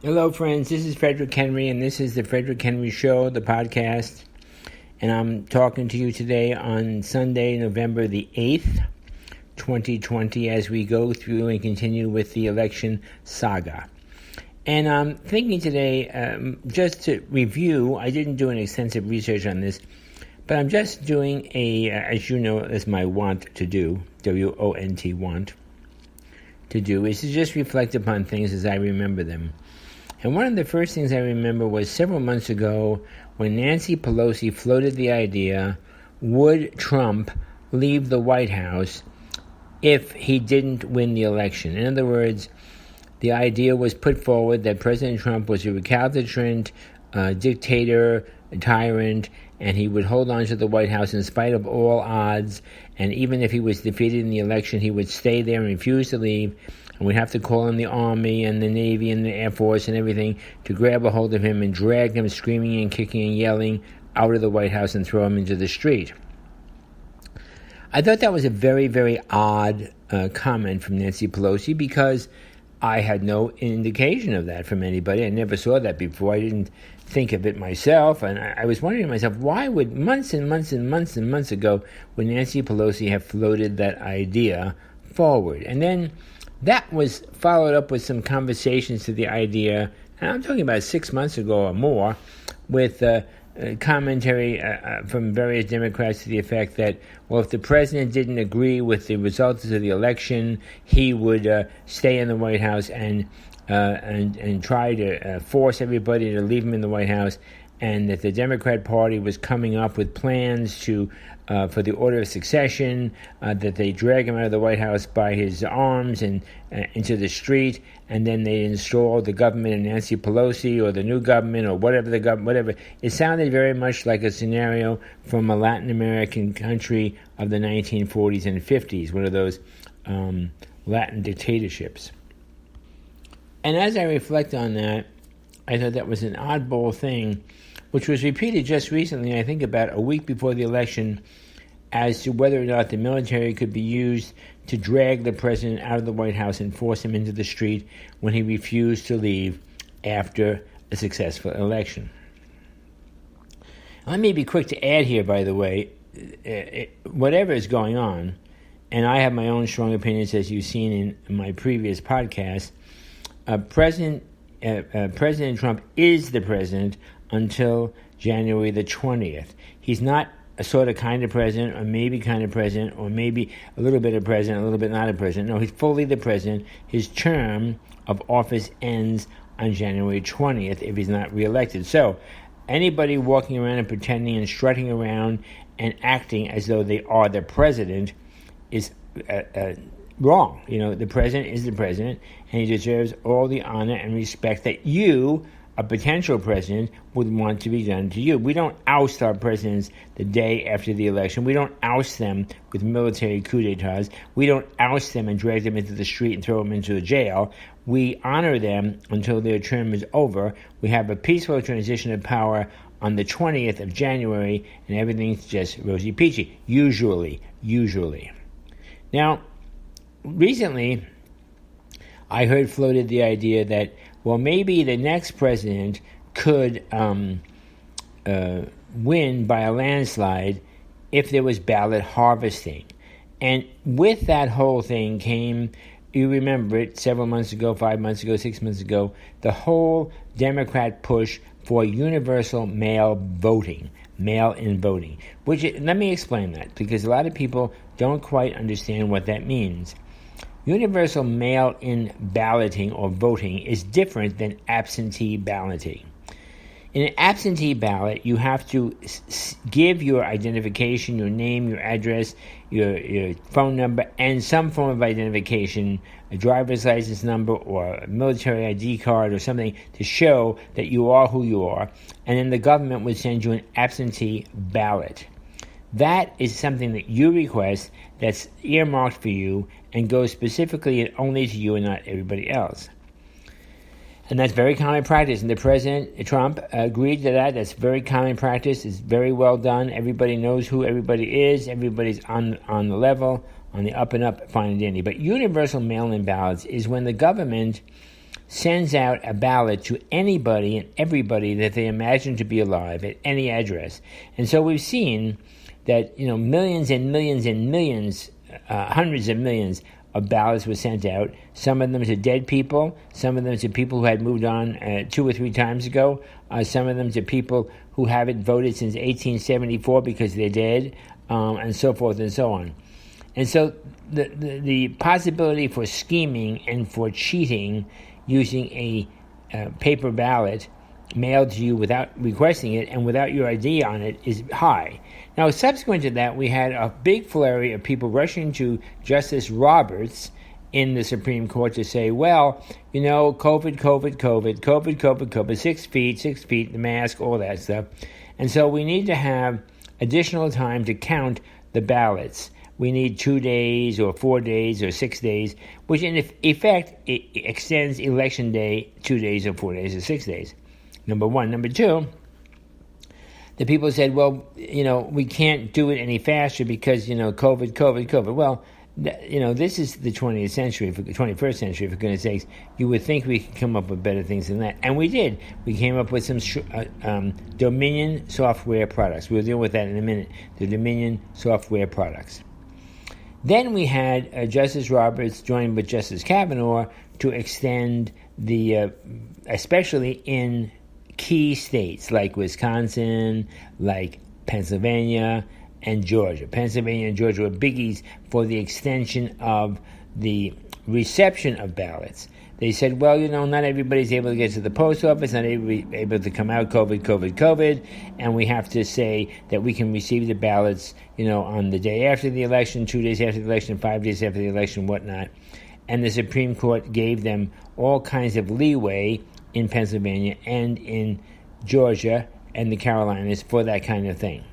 Hello, friends. This is Frederick Henry, and this is the Frederick Henry Show, the podcast. And I'm talking to you today on Sunday, November the 8th, 2020, as we go through and continue with the election saga. And I'm thinking today, just to review, I didn't do any extensive research on this, but I'm just doing as you know, as my want to do, W-O-N-T, want to do, is to just reflect upon things as I remember them. And one of the first things I remember was several months ago when Nancy Pelosi floated the idea, would Trump leave the White House if he didn't win the election? In other words, the idea was put forward that President Trump was a recalcitrant dictator, a tyrant, and he would hold on to the White House in spite of all odds, and even if he was defeated in the election, he would stay there and refuse to leave. And we'd have to call in the Army and the Navy and the Air Force and everything to grab a hold of him and drag him screaming and kicking and yelling out of the White House and throw him into the street. I thought that was a very, very odd comment from Nancy Pelosi because I had no indication of that from anybody. I never saw that before. I didn't think of it myself. And I was wondering to myself, why would months and months and months and months ago would Nancy Pelosi have floated that idea forward? And then that was followed up with some conversations to the idea, and I'm talking about 6 months ago or more, with commentary from various Democrats to the effect that, well, if the president didn't agree with the results of the election, he would stay in the White House and try to force everybody to leave him in the White House, and that the Democrat Party was coming up with plans to for the order of succession, that they drag him out of the White House by his arms and into the street, and then they install the government of Nancy Pelosi or the new government or whatever. It sounded very much like a scenario from a Latin American country of the 1940s and 50s, one of those Latin dictatorships. And as I reflect on that, I thought that was an oddball thing, which was repeated just recently, I think about a week before the election, as to whether or not the military could be used to drag the president out of the White House and force him into the street when he refused to leave after a successful election. Let me be quick to add here, by the way, whatever is going on, and I have my own strong opinions, as you've seen in my previous podcast, President Trump is the president until January the 20th. He's not a sort of kind of president, or maybe kind of president, or maybe a little bit of president, a little bit not a president. No, he's fully the president. His term of office ends on January 20th if he's not reelected. So anybody walking around and pretending and strutting around and acting as though they are the president is wrong. You know, the president is the president, and he deserves all the honor and respect that you, a potential president, would want to be done to you. We don't oust our presidents the day after the election. We don't oust them with military coup d'etats. We don't oust them and drag them into the street and throw them into a jail. We honor them until their term is over. We have a peaceful transition of power on the 20th of January, and everything's just rosy-peachy. Usually. Now, recently, I heard floated the idea that, well, maybe the next president could win by a landslide if there was ballot harvesting. And with that whole thing came, you remember it, several months ago, 5 months ago, 6 months ago, the whole Democrat push for universal mail-in voting. Let me explain that, because a lot of people don't quite understand what that means. Universal mail-in balloting or voting is different than absentee balloting. In an absentee ballot, you have to give your identification, your name, your address, your phone number, and some form of identification, a driver's license number or a military ID card or something to show that you are who you are. And then the government would send you an absentee ballot. That is something that you request that's earmarked for you and goes specifically and only to you and not everybody else. And that's very common practice. And the President, Trump, agreed to that. That's very common practice. It's very well done. Everybody knows who everybody is. Everybody's on the level, on the up and up, fine and dandy. But universal mail-in ballots is when the government sends out a ballot to anybody and everybody that they imagine to be alive at any address. And so we've seen that, millions and millions and millions, hundreds of millions of ballots were sent out. Some of them to dead people, some of them to people who had moved on 2 or 3 times ago, some of them to people who haven't voted since 1874 because they're dead, and so forth and so on. And so the possibility for scheming and for cheating using a paper ballot mailed to you without requesting it and without your ID on it is high. Now, subsequent to that, we had a big flurry of people rushing to Justice Roberts in the Supreme Court to say, well, COVID, 6 feet, the mask, all that stuff. And so we need to have additional time to count the ballots. We need 2 days or 4 days or 6 days, which in effect it extends Election Day 2 days or 4 days or 6 days. Number one. Number two, the people said, well, we can't do it any faster because, COVID. Well, this is the 21st century, for goodness sakes. You would think we could come up with better things than that. And we did. We came up with some Dominion software products. We'll deal with that in a minute. The Dominion software products. Then we had Justice Roberts joined with Justice Kavanaugh to extend especially in key states like Wisconsin, like Pennsylvania, and Georgia. Pennsylvania and Georgia were biggies for the extension of the reception of ballots. They said, well, not everybody's able to get to the post office, not everybody able to come out, COVID, and we have to say that we can receive the ballots, on the day after the election, 2 days after the election, 5 days after the election, whatnot. And the Supreme Court gave them all kinds of leeway in Pennsylvania and in Georgia and the Carolinas for that kind of thing.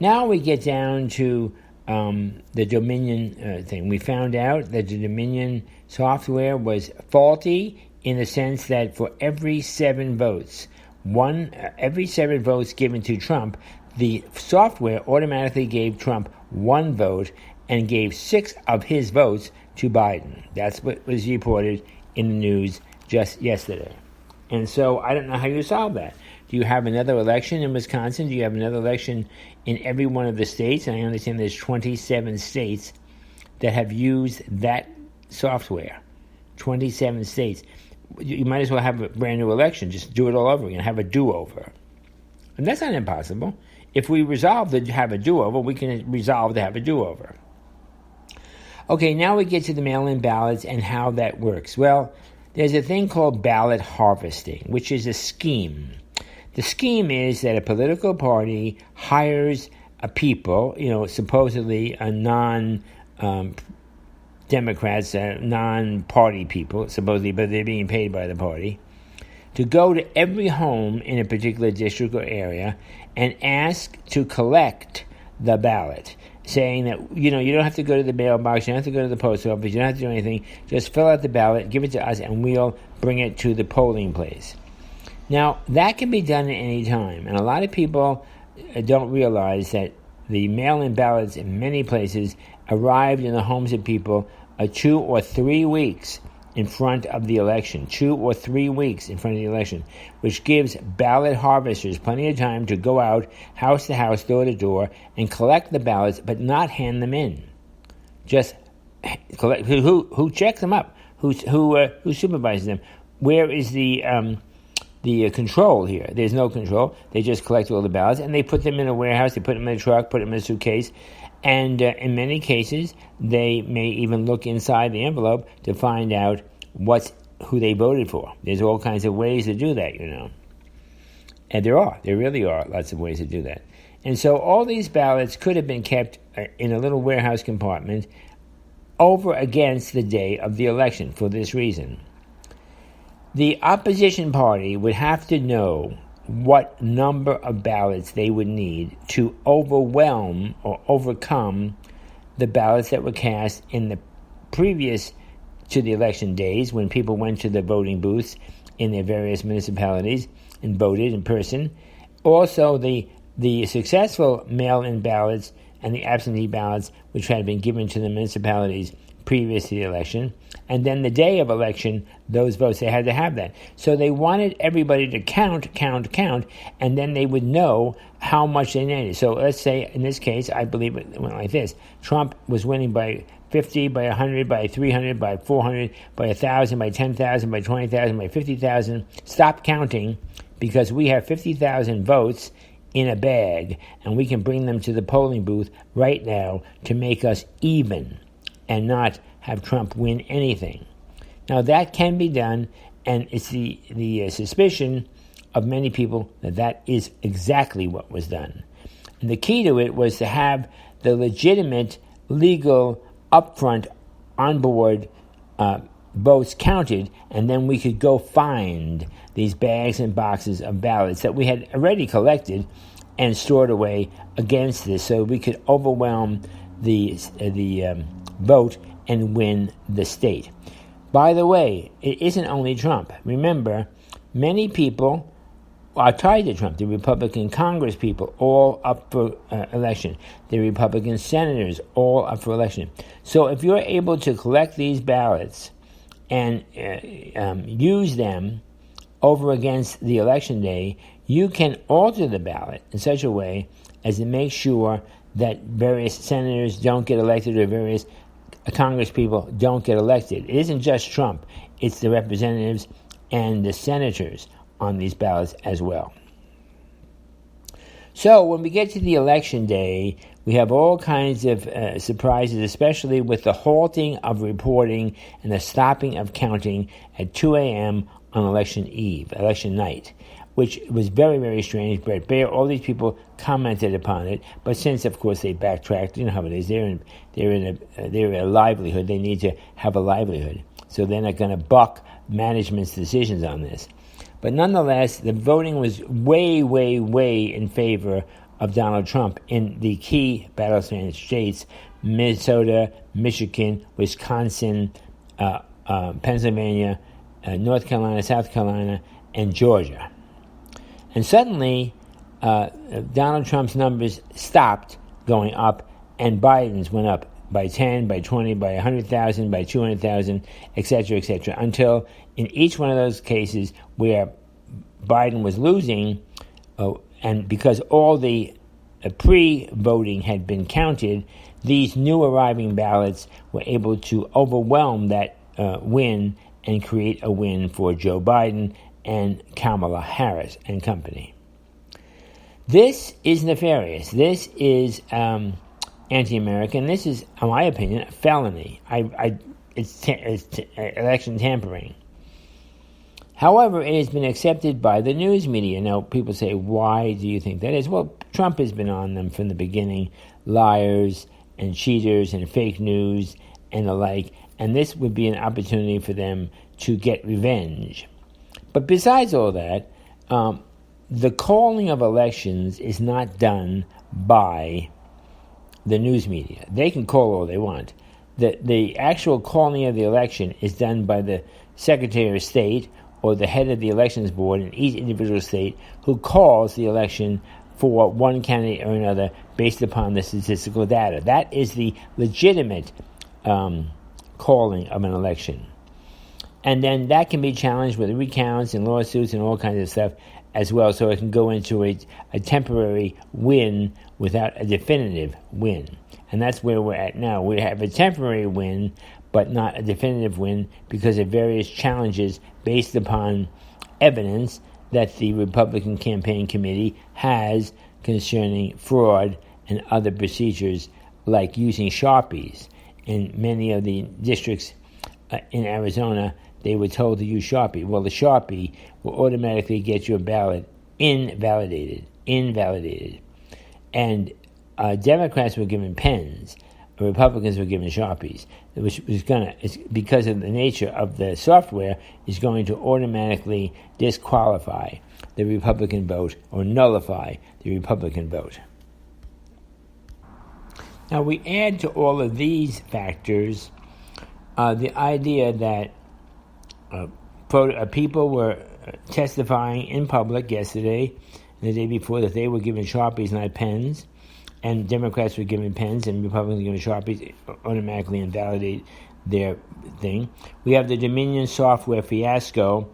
Now we get down to the Dominion thing. We found out that the Dominion software was faulty in the sense that for every 7 votes given to Trump, the software automatically gave Trump 1 vote and gave 6 of his votes to Biden. That's what was reported in the news just yesterday. And so I don't know how you solve that. Do you have another election in Wisconsin? Do you have another election in every one of the states? And I understand there's 27 states that have used that software. 27 states. You might as well have a brand new election. Just do it all over again. Have a do-over. And that's not impossible. If we resolve to have a do-over, we can resolve to have a do-over. Okay, now we get to the mail-in ballots and how that works. Well, there's a thing called ballot harvesting, which is a scheme. The scheme is that a political party hires a people, supposedly a non-Democrats, non-party people, supposedly, but they're being paid by the party, to go to every home in a particular district or area and ask to collect the ballot, saying that, you don't have to go to the mailbox, you don't have to go to the post office, you don't have to do anything, just fill out the ballot, give it to us, and we'll bring it to the polling place. Now, that can be done at any time, and a lot of people don't realize that the mail-in ballots in many places arrived in the homes of people 2 or 3 weeks in front of the election, 2 or 3 weeks in front of the election, which gives ballot harvesters plenty of time to go out house to house, door to door, and collect the ballots, but not hand them in. Just collect. Who checks them up? Who supervises them? Where is the control here? There's no control. They just collect all the ballots and they put them in a warehouse. They put them in a truck, put them in a suitcase. And in many cases, they may even look inside the envelope to find out who they voted for. There's all kinds of ways to do that, And there really are lots of ways to do that. And so all these ballots could have been kept in a little warehouse compartment over against the day of the election for this reason. The opposition party would have to know what number of ballots they would need to overwhelm or overcome the ballots that were cast in the previous to the election days when people went to the voting booths in their various municipalities and voted in person. Also, the successful mail-in ballots and the absentee ballots which had been given to the municipalities previous to the election, and then the day of election, those votes, they had to have that. So they wanted everybody to count, and then they would know how much they needed. So let's say, in this case, I believe it went like this. Trump was winning by 50, by 100, by 300, by 400, by 1,000, by 10,000, by 20,000, by 50,000. Stop counting, because we have 50,000 votes in a bag, and we can bring them to the polling booth right now to make us even and not have Trump win anything. Now, that can be done, and it's the suspicion of many people that that is exactly what was done. And the key to it was to have the legitimate, legal, upfront, on-board votes counted, and then we could go find these bags and boxes of ballots that we had already collected and stored away against this, so we could overwhelm the vote and win the state. By the way, it isn't only Trump. Remember, many people are tied to Trump. The Republican Congress people, all up for election. The Republican senators, all up for election. So if you're able to collect these ballots and use them over against the election day, you can alter the ballot in such a way as to make sure that various senators don't get elected or various Congress people don't get elected. It isn't just Trump. It's the representatives and the senators on these ballots as well. So when we get to the election day, we have all kinds of surprises, especially with the halting of reporting and the stopping of counting at 2 a.m. on election eve, election night, which was very, very strange. Brett Baer, all these people commented upon it, but since, of course, they backtracked, you know how it is. They're in a livelihood. They need to have a livelihood, so they're not going to buck management's decisions on this. But nonetheless, the voting was way, way, way in favor of Donald Trump in the key battleground states: Minnesota, Michigan, Wisconsin, Pennsylvania, North Carolina, South Carolina, and Georgia. And suddenly, Donald Trump's numbers stopped going up, and Biden's went up by 10, by 20, by 100,000, by 200,000, etc., until in each one of those cases where Biden was losing, and because all the pre-voting had been counted, these new arriving ballots were able to overwhelm that win and create a win for Joe Biden and Kamala Harris and company. This is nefarious. This is anti-American. This is, in my opinion, a felony. It's election tampering. However, it has been accepted by the news media. Now, people say, why do you think that is? Well, Trump has been on them from the beginning, liars and cheaters and fake news and the like, and this would be an opportunity for them to get revenge. But besides all that, the calling of elections is not done by the news media. They can call all they want. The actual calling of the election is done by the Secretary of State or the head of the elections board in each individual state, who calls the election for one candidate or another based upon the statistical data. That is the legitimate calling of an election. And then that can be challenged with recounts and lawsuits and all kinds of stuff as well, so it can go into a temporary win without a definitive win. And that's where we're at now. We have a temporary win, but not a definitive win because of various challenges based upon evidence that the Republican Campaign Committee has concerning fraud and other procedures like using Sharpies. In many of the districts in Arizona, they were told to use Sharpie. Well, the Sharpie will automatically get your ballot invalidated. And Democrats were given pens, Republicans were given Sharpies, which was because of the nature of the software, is going to automatically disqualify the Republican vote or nullify the Republican vote. Now, we add to all of these factors the idea that people were testifying in public yesterday and the day before that they were given Sharpies, not pens, and Democrats were given pens and Republicans were given Sharpies, automatically invalidate their thing. We have the Dominion software fiasco,